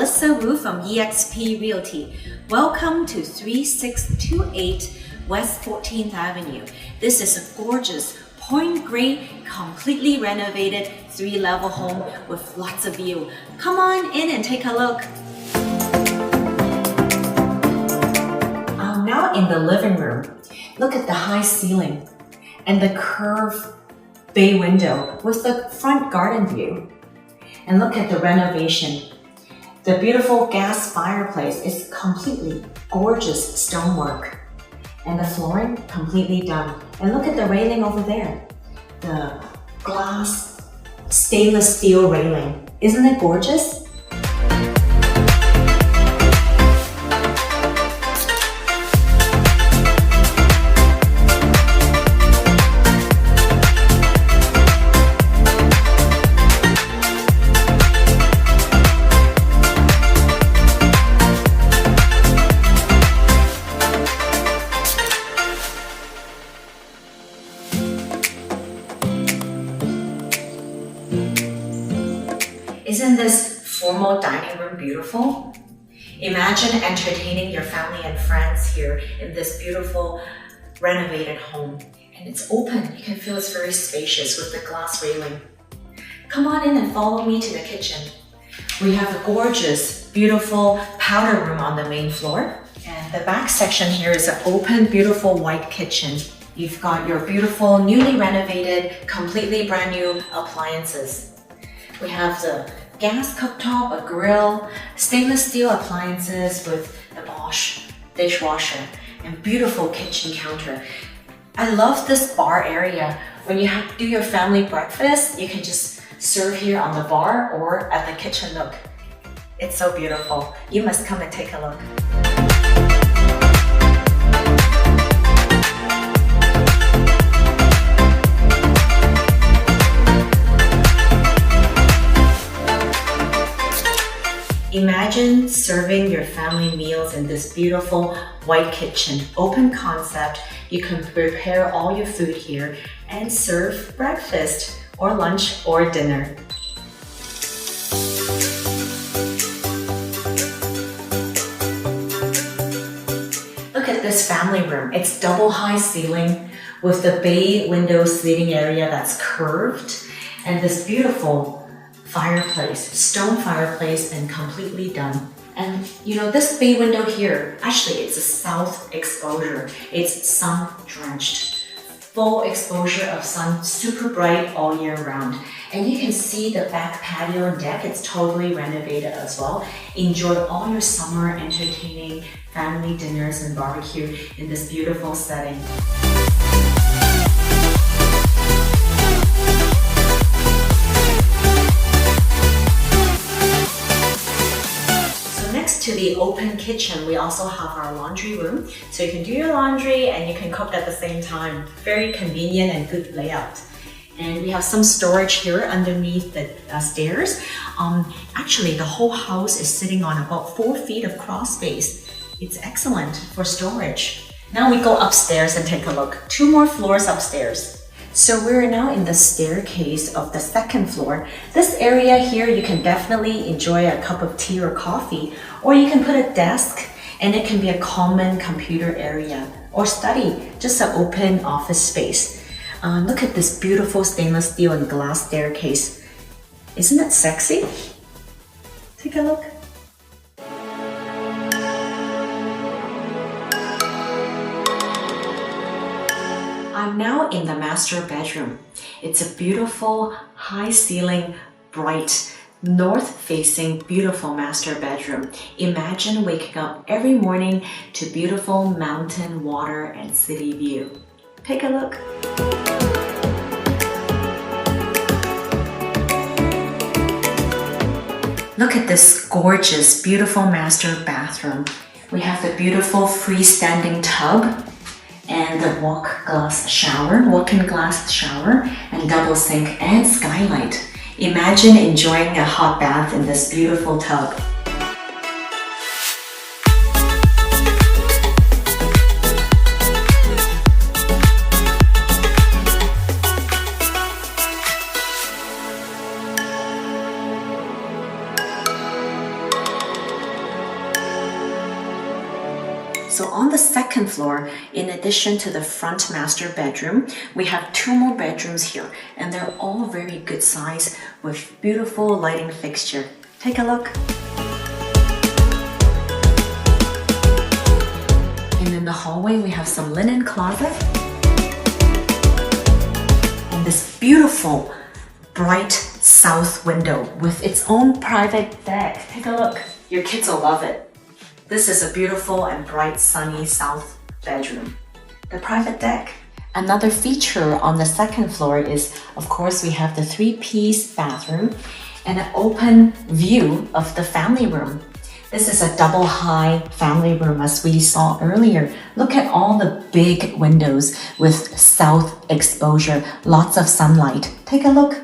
Melissa Wu from eXp Realty. Welcome to 3628 West 14th Avenue. This is a gorgeous, point grey, completely renovated 3-level home with lots of view. Come on in and take a look. I'm now in the living room. Look at the high ceiling and the curved bay window with the front garden view. And look at the renovation. The beautiful gas fireplace is completely gorgeous stonework. And the flooring completely done. And look at the railing over there. The glass stainless steel railing. Isn't it gorgeous? Isn't this formal dining room beautiful? Imagine entertaining your family and friends here in this beautiful renovated home. And it's open. You can feel it's very spacious with the glass railing. Come on in and follow me to the kitchen. We have a gorgeous, beautiful powder room on the main floor. And the back section here is an open, beautiful white kitchen. You've got your beautiful, newly renovated, completely brand new appliances. We have the gas cooktop, a grill, stainless steel appliances with the Bosch dishwasher, and beautiful kitchen counter. I love this bar area. When you do your family breakfast, you can just serve here on the bar or at the kitchen nook. It's so beautiful. You must come and take a look. Imagine serving your family meals in this beautiful white kitchen. Open concept. You can prepare all your food here and serve breakfast or lunch or dinner. Look at this family room. It's double high ceiling with the bay window seating area that's curved and this beautiful fireplace, stone fireplace, and completely done. And you know, this bay window here, actually it's a south exposure. It's sun drenched. Full exposure of sun, super bright all year round. And you can see the back patio and deck, it's totally renovated as well. Enjoy all your summer entertaining family dinners and barbecue in this beautiful setting. Next to the open kitchen, we also have our laundry room. So you can do your laundry and you can cook at the same time. Very convenient and good layout. And we have some storage here underneath the stairs. Actually, the whole house is sitting on about 4 feet of crawl space. It's excellent for storage. Now we go upstairs and take a look. 2 more floors upstairs. So we're now in the staircase of the 2nd floor. This area here, you can definitely enjoy a cup of tea or coffee, or you can put a desk and it can be a common computer area or study, just an open office space. Look at this beautiful stainless steel and glass staircase. Isn't it sexy? Take a look. I'm now in the master bedroom. It's a beautiful, high ceiling, bright, north-facing, beautiful master bedroom. Imagine waking up every morning to beautiful mountain, water, and city view. Take a look. Look at this gorgeous, beautiful master bathroom. We have the beautiful freestanding tub and the walk-in glass shower, and double sink and skylight. Imagine enjoying a hot bath in this beautiful tub. So on the second floor, in addition to the front master bedroom, we have 2 more bedrooms here, and they're all very good size with beautiful lighting fixture. Take a look. And in the hallway, we have some linen closet. And this beautiful bright south window with its own private deck. Take a look. Your kids will love it. This is a beautiful and bright sunny south bedroom. The private deck. Another feature on the second floor is, of course, we have the 3-piece bathroom and an open view of the family room. This is a double high family room as we saw earlier. Look at all the big windows with south exposure, lots of sunlight. Take a look.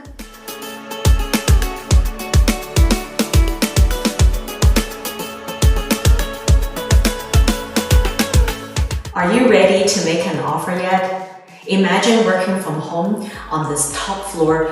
Are you ready to make an offer yet? Imagine working from home on this top floor,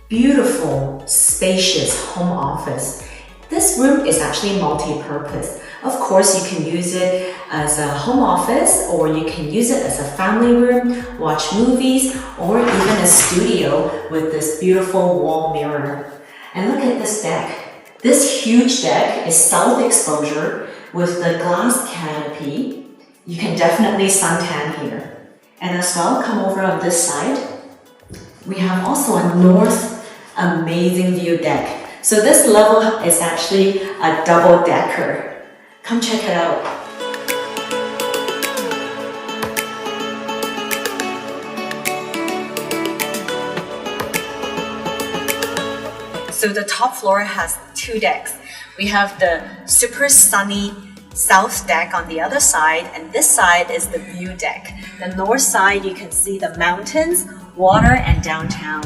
beautiful, spacious home office. This room is actually multi-purpose. Of course, you can use it as a home office, or you can use it as a family room, watch movies, or even a studio with this beautiful wall mirror. And look at this deck. This huge deck is south exposure with the glass canopy. You can definitely suntan here. And as well, come over on this side. We have also a north amazing view deck. So this level is actually a double decker. Come check it out. So the top floor has 2 decks. We have the super sunny south deck on the other side, and this side is the view deck. The north side, you can see the mountains, water, and downtown.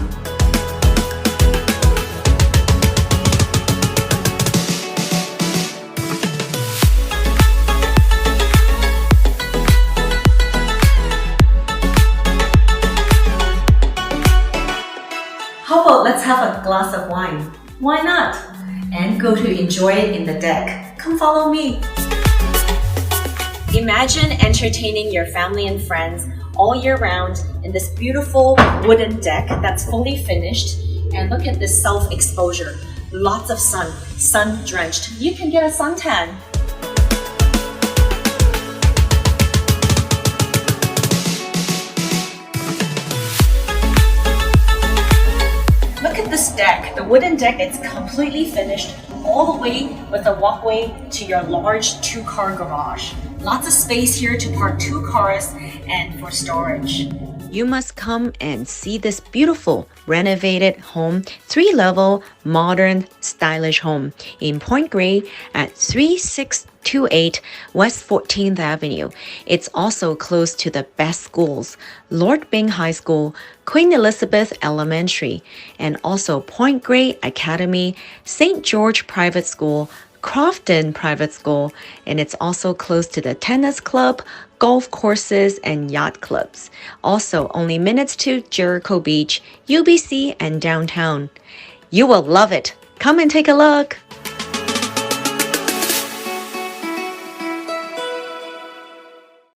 How about let's have a glass of wine? Why not? And go to enjoy it in the deck. Come follow me. Imagine entertaining your family and friends all year round in this beautiful wooden deck that's fully finished. And look at this south exposure. Lots of sun drenched. You can get a suntan. Look at this deck. The wooden deck is completely finished all the way with a walkway to your large 2-car garage. Lots of space here to park 2 cars and for storage. You must come and see this beautiful renovated home, 3-level, modern, stylish home in Point Grey at 3628 West 14th Avenue. It's also close to the best schools, Lord Byng High School, Queen Elizabeth Elementary, and also Point Grey Academy, St. George Private School, Crofton Private School, and it's also close to the tennis club, golf courses, and yacht clubs. Also, only minutes to Jericho Beach, UBC, and downtown. You will love it. Come and take a look.